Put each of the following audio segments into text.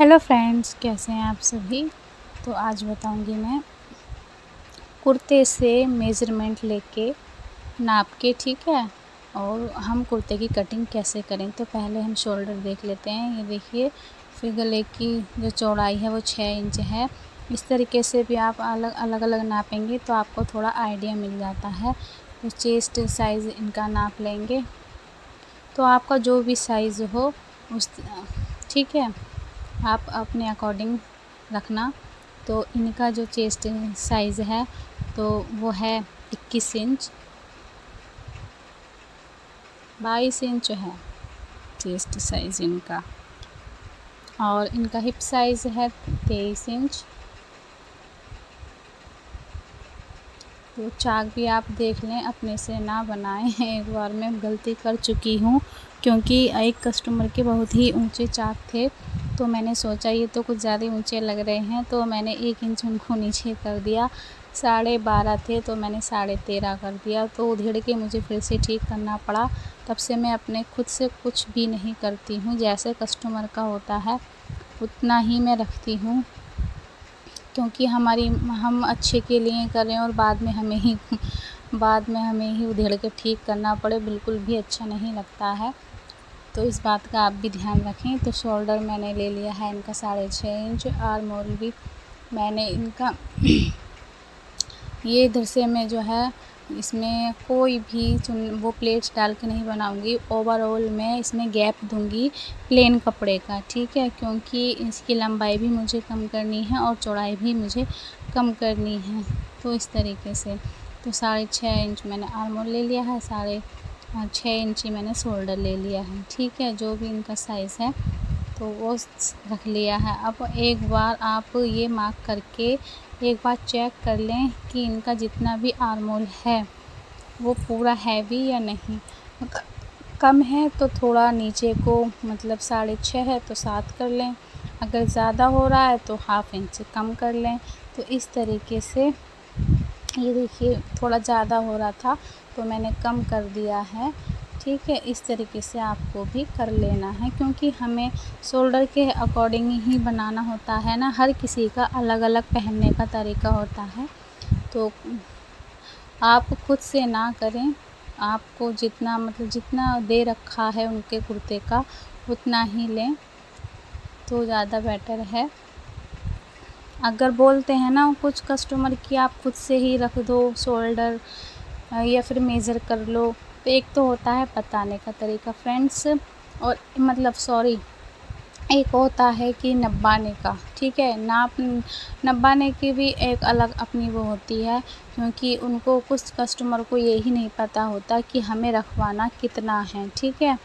Hello friends, कैसे हैं आप सभी। तो आज बताऊंगी मैं कुर्ते से मेज़रमेंट लेके नाप के, ठीक है, और हम कुर्ते की कटिंग कैसे करें। तो पहले हम शोल्डर देख लेते हैं। ये देखिए, फिर गले की जो चौड़ाई है वो 6 इंच है। इस तरीके से भी आप अलग अलग नापेंगे तो आपको थोड़ा आइडिया मिल जाता है। तो चेस्ट साइज़ इनका नाप लेंगे, तो आपका जो भी साइज़ हो उस ठीक है, आप अपने अकॉर्डिंग रखना। तो इनका जो चेस्ट साइज़ है तो वो है 21 इंच, 22 इंच है चेस्ट साइज़ इनका, और इनका हिप साइज़ है 23 इंच। तो चाक भी आप देख लें, अपने से ना बनाएं। एक बार मैं गलती कर चुकी हूँ, क्योंकि एक कस्टमर के बहुत ही ऊंचे चाक थे, तो मैंने सोचा ये तो कुछ ज़्यादा ऊंचे लग रहे हैं, तो मैंने 1 इंच उनको नीचे कर दिया। 12.5 थे तो मैंने 13.5 कर दिया, तो उधेड़ के मुझे फिर से ठीक करना पड़ा। तब से मैं अपने खुद से कुछ भी नहीं करती हूँ, जैसे कस्टमर का होता है उतना ही मैं रखती हूँ, क्योंकि हम अच्छे के लिए कर रहे हैं और बाद में हमें ही उधेड़ के ठीक करना पड़े, बिल्कुल भी अच्छा नहीं लगता है। तो इस बात का आप भी ध्यान रखें। तो शोल्डर मैंने ले लिया है इनका 6.5 इंच, आर्म होल भी मैंने इनका ये इधर से मैं जो है इसमें कोई भी वो प्लेट्स डाल के नहीं बनाऊंगी। ओवरऑल मैं इसमें गैप दूंगी प्लेन कपड़े का, ठीक है, क्योंकि इसकी लंबाई भी मुझे कम करनी है और चौड़ाई भी मुझे कम करनी है। तो इस तरीके से तो 6.5 इंच मैंने आर्म होल ले लिया है, 6.5 इंच ही मैंने शोल्डर ले लिया है, ठीक है, जो भी इनका साइज़ है तो वो रख लिया है। अब एक बार आप ये मार्क करके एक बार चेक कर लें कि इनका जितना भी आर्म होल है वो पूरा हैवी या नहीं। कम है तो थोड़ा नीचे को, मतलब 6.5 है तो 7 कर लें, अगर ज़्यादा हो रहा है तो 1/2 इंच कम कर लें। तो इस तरीके से ये देखिए, थोड़ा ज़्यादा हो रहा था तो मैंने कम कर दिया है, ठीक है। इस तरीके से आपको भी कर लेना है, क्योंकि हमें शोल्डर के अकॉर्डिंग ही बनाना होता है ना, हर किसी का अलग अलग पहनने का तरीका होता है। तो आप खुद से ना करें, आपको जितना जितना दे रखा है उनके कुर्ते का उतना ही लें तो ज़्यादा बेटर है। अगर बोलते हैं ना कुछ कस्टमर कि आप खुद से ही रख दो शोल्डर या फिर मेज़र कर लो, तो एक तो होता है बताने का तरीका फ्रेंड्स, और एक होता है कि नब्बाने का, ठीक है। नब्बाने की भी एक अलग अपनी वो होती है, क्योंकि उनको कुछ कस्टमर को यही नहीं पता होता कि हमें रखवाना कितना है, ठीक है,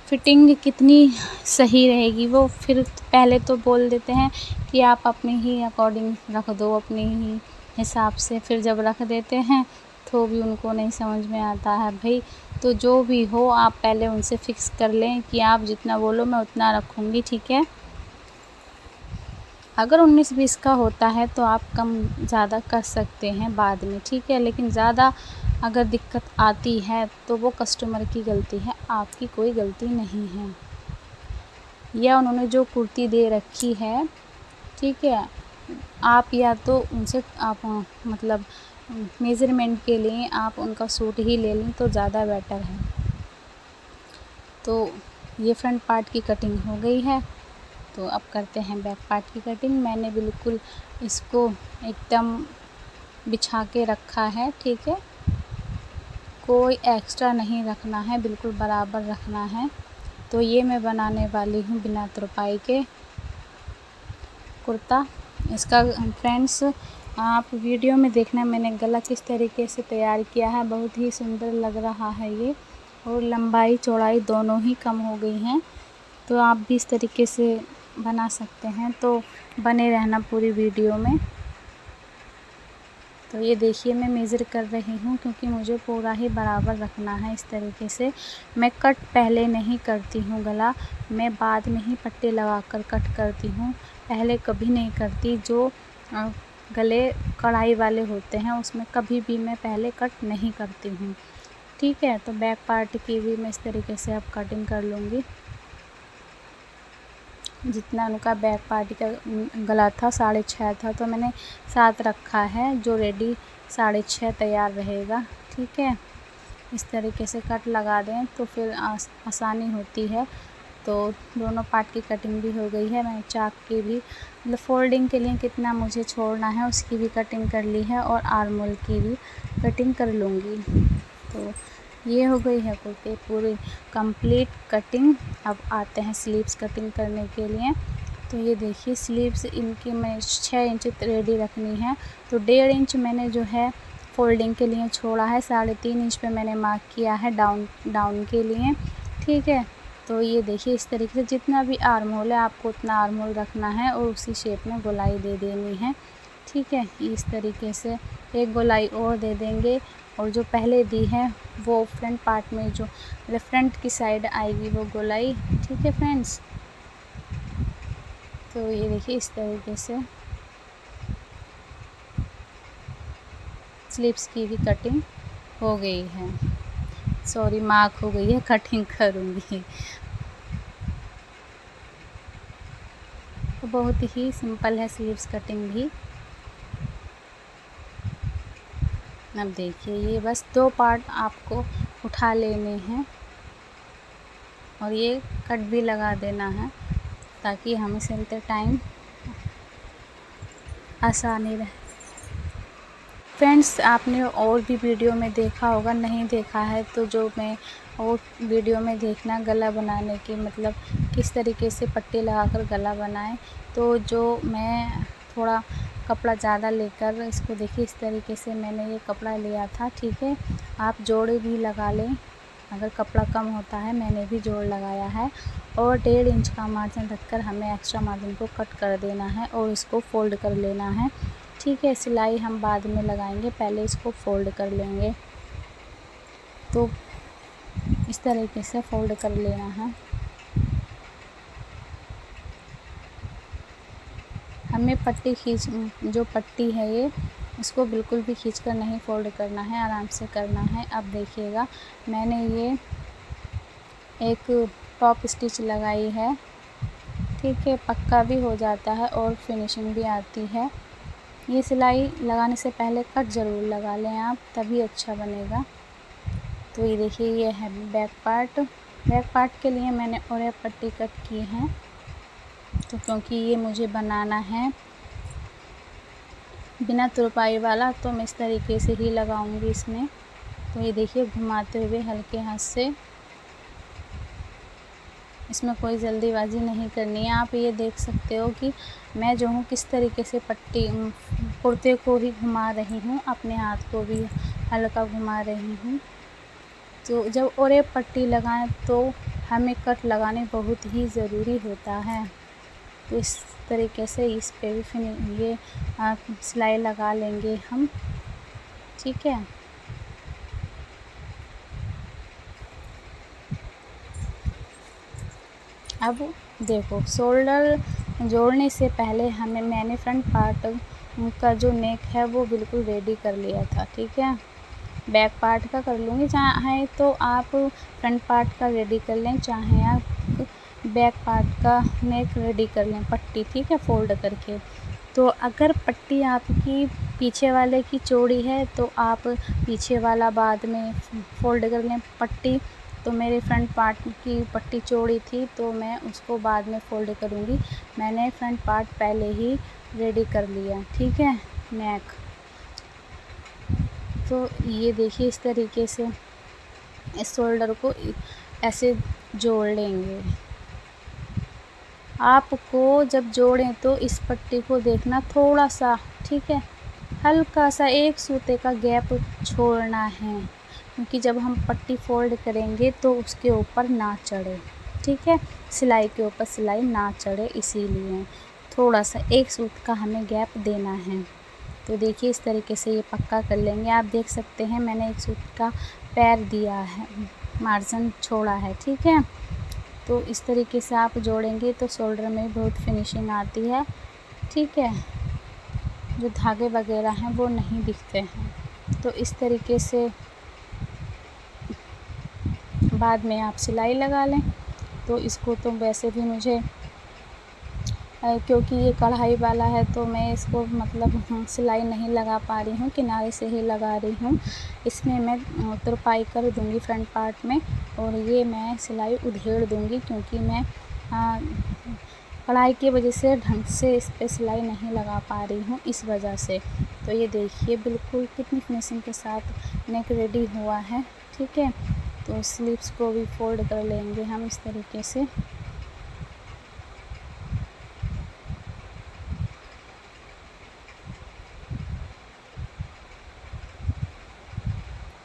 फिटिंग कितनी सही रहेगी। वो फिर पहले तो बोल देते हैं कि आप अपने ही अकॉर्डिंग रख दो, अपने ही हिसाब से, फिर जब रख देते हैं तो भी उनको नहीं समझ में आता है भाई। तो जो भी हो आप पहले उनसे फ़िक्स कर लें कि आप जितना बोलो मैं उतना रखूँगी, ठीक है। अगर 19-20 का होता है तो आप कम ज़्यादा कर सकते हैं बाद में, ठीक है, लेकिन ज़्यादा अगर दिक्कत आती है तो वो कस्टमर की गलती है, आपकी कोई गलती नहीं है। या उन्होंने जो कुर्ती दे रखी है, ठीक है, आप या तो उनसे आप मेज़रमेंट के लिए आप उनका सूट ही ले लें तो ज़्यादा बेटर है। तो ये फ्रंट पार्ट की कटिंग हो गई है, तो अब करते हैं बैक पार्ट की कटिंग। मैंने बिल्कुल इसको एकदम बिछा के रखा है, ठीक है, कोई एक्स्ट्रा नहीं रखना है, बिल्कुल बराबर रखना है। तो ये मैं बनाने वाली हूँ बिना तुरपाई के कुर्ता। इसका फ्रेंड्स आप वीडियो में देखना, मैंने गला किस तरीके से तैयार किया है, बहुत ही सुंदर लग रहा है ये, और लंबाई चौड़ाई दोनों ही कम हो गई हैं। तो आप भी इस तरीके से बना सकते हैं, तो बने रहना पूरी वीडियो में। तो ये देखिए, मैं मेज़र कर रही हूँ क्योंकि मुझे पूरा ही बराबर रखना है। इस तरीके से मैं कट पहले नहीं करती हूँ गला, मैं बाद में ही पट्टे लगाकर कट करती हूँ, पहले कभी नहीं करती। जो गले कढ़ाई वाले होते हैं उसमें कभी भी मैं पहले कट नहीं करती हूँ, ठीक है। तो बैक पार्ट की भी मैं इस तरीके से अब कटिंग कर लूँगी। जितना उनका बैक पार्टी का गला था 6.5 था, तो मैंने 7 रखा है, जो रेडी 6.5 तैयार रहेगा। ठीक है, इस तरीके से कट लगा दें तो फिर आसानी होती है। तो दोनों पार्ट की कटिंग भी हो गई है। मैंने चाक की भी मतलब फोल्डिंग के लिए कितना मुझे छोड़ना है उसकी भी कटिंग कर ली है, और आर्म होल की भी कटिंग कर लूँगी। तो ये हो गई है कुर्ती पूरी कंप्लीट कटिंग। अब आते हैं स्लीव्स कटिंग करने के लिए। तो ये देखिए स्लीव्स इनकी मैं 6 इंच रेडी रखनी है, तो 1.5 इंच मैंने जो है फोल्डिंग के लिए छोड़ा है, 3.5 इंच पे मैंने मार्क किया है डाउन के लिए। ठीक है, तो ये देखिए इस तरीके से जितना भी आर्म होल है आपको उतना आर्म होल रखना है और उसी शेप में गोलाई दे देनी है। ठीक है, इस तरीके से एक गोलाई और दे देंगे, और जो पहले दी है वो फ्रंट पार्ट में जो फ्रंट की साइड आएगी वो गोलाई। ठीक है फ्रेंड्स, तो ये देखिए इस तरीके से स्लीव्स की भी कटिंग हो गई है, सॉरी मार्क हो गई है, कटिंग करूँगी। तो बहुत ही सिंपल है स्लीव्स कटिंग भी। अब देखिए ये बस 2 पार्ट आपको उठा लेने हैं और ये कट भी लगा देना है, ताकि हमें सिलते टाइम आसानी रहे। फ्रेंड्स, आपने और भी वीडियो में देखा होगा, नहीं देखा है तो जो मैं और वीडियो में देखना गला बनाने की, मतलब किस तरीके से पट्टी लगाकर गला बनाएं। तो जो मैं थोड़ा कपड़ा ज़्यादा लेकर इसको देखिए इस तरीके से मैंने ये कपड़ा लिया था। ठीक है, आप जोड़े भी लगा लें, अगर कपड़ा कम होता है, मैंने भी जोड़ लगाया है। और 1.5 इंच का मार्जिन रखकर हमें एक्स्ट्रा मार्जिन को कट कर देना है और इसको फोल्ड कर लेना है। ठीक है, सिलाई हम बाद में लगाएंगे, पहले इसको फोल्ड कर लेंगे। तो इस तरीके से फोल्ड कर लेना है। हमें पट्टी जो पट्टी है ये इसको बिल्कुल भी खींचकर नहीं फोल्ड करना है, आराम से करना है। अब देखिएगा मैंने ये एक टॉप स्टिच लगाई है। ठीक है, पक्का भी हो जाता है और फिनिशिंग भी आती है। ये सिलाई लगाने से पहले कट ज़रूर लगा लें आप, तभी अच्छा बनेगा। तो ये देखिए ये है बैक पार्ट के लिए मैंने और पट्टी कट की है, तो क्योंकि ये मुझे बनाना है बिना तुरपाई वाला, तो मैं इस तरीके से ही लगाऊंगी इसमें। तो ये देखिए घुमाते हुए हल्के हाथ से, इसमें कोई जल्दीबाजी नहीं करनी है। आप ये देख सकते हो कि मैं जो हूँ किस तरीके से पट्टी कुर्ते को ही घुमा रही हूँ, अपने हाथ को भी हल्का घुमा रही हूँ। तो जब और पट्टी लगाएं तो हमें कट लगाने बहुत ही ज़रूरी होता है। तो इस तरीके से इस पे भी ये सिलाई लगा लेंगे हम। ठीक है, अब देखो शोल्डर जोड़ने से पहले मैंने फ्रंट पार्ट का जो नेक है वो बिल्कुल रेडी कर लिया था। ठीक है, बैक पार्ट का कर लूँगी, चाहे तो आप फ्रंट पार्ट का रेडी कर लें, चाहे आप बैक पार्ट का नेक रेडी कर लें पट्टी। ठीक है, फोल्ड करके। तो अगर पट्टी आपकी पीछे वाले की चौड़ी है तो आप पीछे वाला बाद में फोल्ड कर लें पट्टी। तो मेरे फ्रंट पार्ट की पट्टी चौड़ी थी तो मैं उसको बाद में फ़ोल्ड करूँगी। मैंने फ्रंट पार्ट पहले ही रेडी कर लिया। ठीक है, नेक। तो ये देखिए इस तरीके से इस शोल्डर को ऐसे जोड़ लेंगे। आपको जब जोड़ें तो इस पट्टी को देखना थोड़ा सा, ठीक है, हल्का सा 1 सूते का गैप छोड़ना है, क्योंकि जब हम पट्टी फोल्ड करेंगे तो उसके ऊपर ना चढ़े। ठीक है, सिलाई के ऊपर सिलाई ना चढ़े, इसीलिए थोड़ा सा 1 सूत का हमें गैप देना है। तो देखिए इस तरीके से ये पक्का कर लेंगे। आप देख सकते हैं मैंने 1 सूत का पैर दिया है, मार्जिन छोड़ा है। ठीक है, तो इस तरीके से आप जोड़ेंगे तो शोल्डर में बहुत फिनिशिंग आती है। ठीक है, जो धागे वगैरह हैं वो नहीं दिखते हैं। तो इस तरीके से बाद में आप सिलाई लगा लें। तो इसको तो वैसे भी मुझे क्योंकि ये कढ़ाई वाला है तो मैं इसको मतलब सिलाई नहीं लगा पा रही हूँ, किनारे से ही लगा रही हूँ। इसमें मैं तुरपाई कर दूँगी फ्रंट पार्ट में, और ये मैं सिलाई उधेड़ दूँगी क्योंकि मैं कढ़ाई की वजह से ढंग से इस पे सिलाई नहीं लगा पा रही हूँ, इस वजह से। तो ये देखिए बिल्कुल कितनी फिनिशिंग के साथ नेक रेडी हुआ है। ठीक है, तो स्लीव्स को भी फोल्ड कर लेंगे हम इस तरीके से।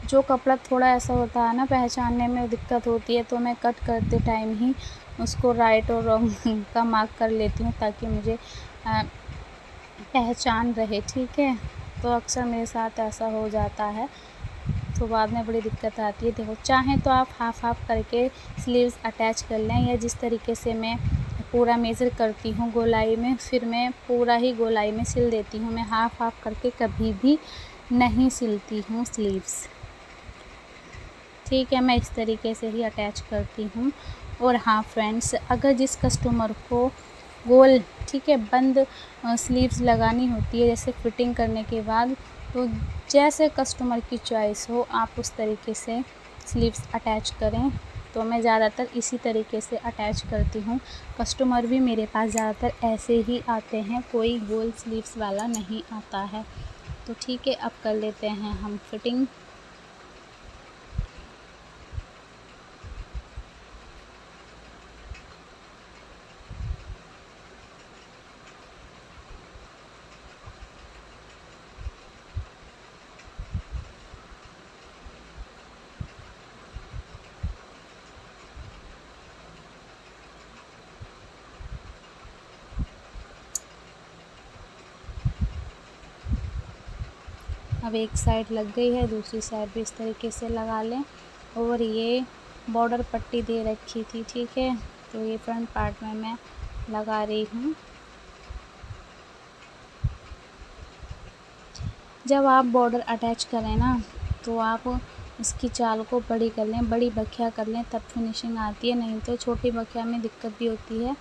जो कपड़ा थोड़ा ऐसा होता है ना, पहचानने में दिक्कत होती है, तो मैं कट करते टाइम ही उसको राइट और रॉन्ग का मार्क कर लेती हूँ ताकि मुझे पहचान रहे। ठीक है, तो अक्सर मेरे साथ ऐसा हो जाता है, तो बाद में बड़ी दिक्कत आती है। देखो, चाहें तो आप हाफ़ हाफ़ करके स्लीव्स अटैच कर लें, या जिस तरीके से मैं पूरा मेज़र करती हूँ गोलाई में, फिर मैं पूरा ही गोलाई में सिल देती हूँ। मैं हाफ़ हाफ़ करके कभी भी नहीं सिलती हूँ स्लीव्स। ठीक है, मैं इस तरीके से ही अटैच करती हूँ। और हाँ फ्रेंड्स, अगर जिस कस्टमर को गोल, ठीक है, बंद स्लीव्स लगानी होती है जैसे फिटिंग करने के बाद, तो जैसे कस्टमर की चॉइस हो आप उस तरीके से स्लीव्स अटैच करें। तो मैं ज़्यादातर इसी तरीके से अटैच करती हूँ। कस्टमर भी मेरे पास ज़्यादातर ऐसे ही आते हैं, कोई गोल स्लीव्स वाला नहीं आता है। तो ठीक है, अब कर लेते हैं हम फिटिंग। अब एक साइड लग गई है, दूसरी साइड भी इस तरीके से लगा लें। और ये बॉर्डर पट्टी दे रखी थी, ठीक है, तो ये फ्रंट पार्ट में मैं लगा रही हूँ। जब आप बॉर्डर अटैच करें ना, तो आप इसकी चाल को बड़ी कर लें, बड़ी बखिया कर लें, तब फिनिशिंग आती है। नहीं तो छोटी बखिया में दिक्कत भी होती है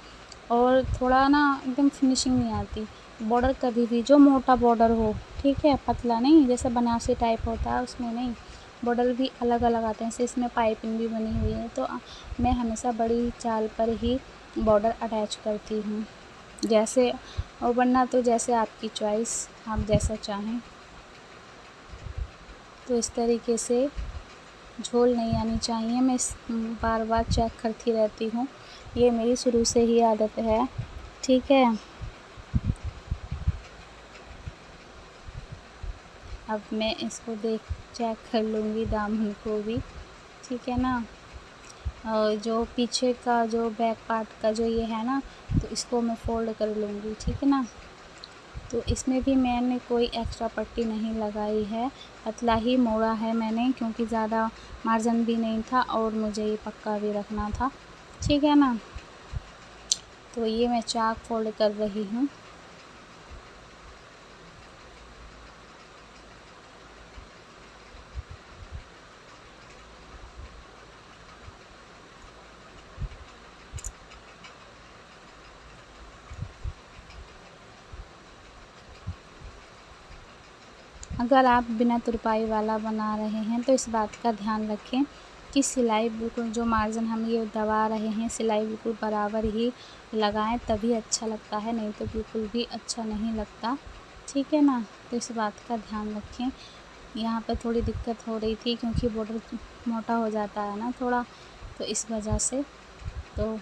और थोड़ा ना एकदम फिनिशिंग नहीं आती। बॉर्डर कभी भी जो मोटा बॉर्डर हो, ठीक है, पतला नहीं, जैसे बनारसी टाइप होता है उसमें नहीं, बॉर्डर भी अलग अलग आते हैं। जैसे इसमें पाइपिंग भी बनी हुई है, तो मैं हमेशा बड़ी चाल पर ही बॉर्डर अटैच करती हूँ। जैसे, और वरना तो जैसे आपकी चॉइस, आप जैसा चाहें। तो इस तरीके से झोल नहीं आनी चाहिए। मैं बार बार चेक करती रहती हूँ, ये मेरी शुरू से ही आदत है। ठीक है, अब मैं इसको चेक कर लूँगी दामन को भी, ठीक है ना। और जो पीछे का जो बैक पार्ट का जो ये है ना, तो इसको मैं फोल्ड कर लूँगी, ठीक है ना। तो इसमें भी मैंने कोई एक्स्ट्रा पट्टी नहीं लगाई है, पतला ही मोड़ा है मैंने, क्योंकि ज़्यादा मार्जिन भी नहीं था और मुझे ये पक्का भी रखना था, ठीक है ना। तो ये मैं चाक फोल्ड कर रही हूँ। अगर आप बिना तुरपाई वाला बना रहे हैं तो इस बात का ध्यान रखें कि सिलाई बिल्कुल, जो मार्जिन हम ये दबा रहे हैं, सिलाई बिल्कुल बराबर ही लगाएं, तभी अच्छा लगता है, नहीं तो बिल्कुल भी अच्छा नहीं लगता, ठीक है ना। तो इस बात का ध्यान रखें। यहाँ पे थोड़ी दिक्कत हो रही थी क्योंकि बॉर्डर मोटा हो जाता है ना थोड़ा, तो इस वजह से तो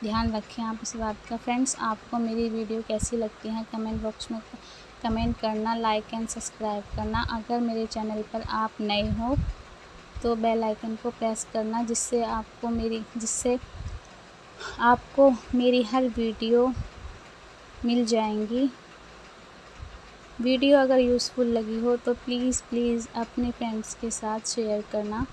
ध्यान रखें आप इस बात का। फ्रेंड्स, आपको मेरी वीडियो कैसी लगती है कमेंट बॉक्स में कमेंट करना, लाइक एंड सब्सक्राइब करना। अगर मेरे चैनल पर आप नए हो तो बेल आइकन को प्रेस करना, जिससे आपको मेरी हर वीडियो मिल जाएंगी। वीडियो अगर यूज़फुल लगी हो तो प्लीज़ अपने फ्रेंड्स के साथ शेयर करना।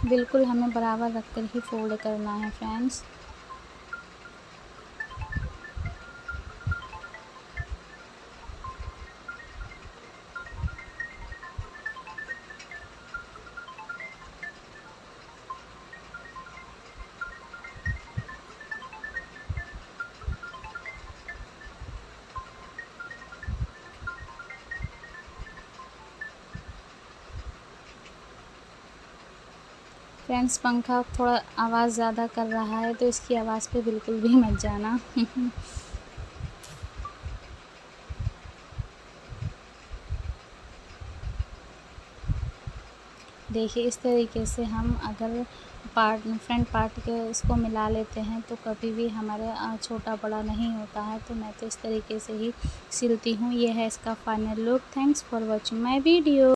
बिल्कुल हमें बराबर रखकर ही फोल्ड करना है फ्रेंड्स। फ्रेंड्स पंखा थोड़ा आवाज़ ज़्यादा कर रहा है, तो इसकी आवाज़ पे बिल्कुल भी मत जाना। देखिए इस तरीके से हम अगर फ्रंट पार्ट के इसको मिला लेते हैं तो कभी भी हमारे छोटा बड़ा नहीं होता है। तो मैं तो इस तरीके से ही सिलती हूँ। ये है इसका final look. Thanks for watching my video.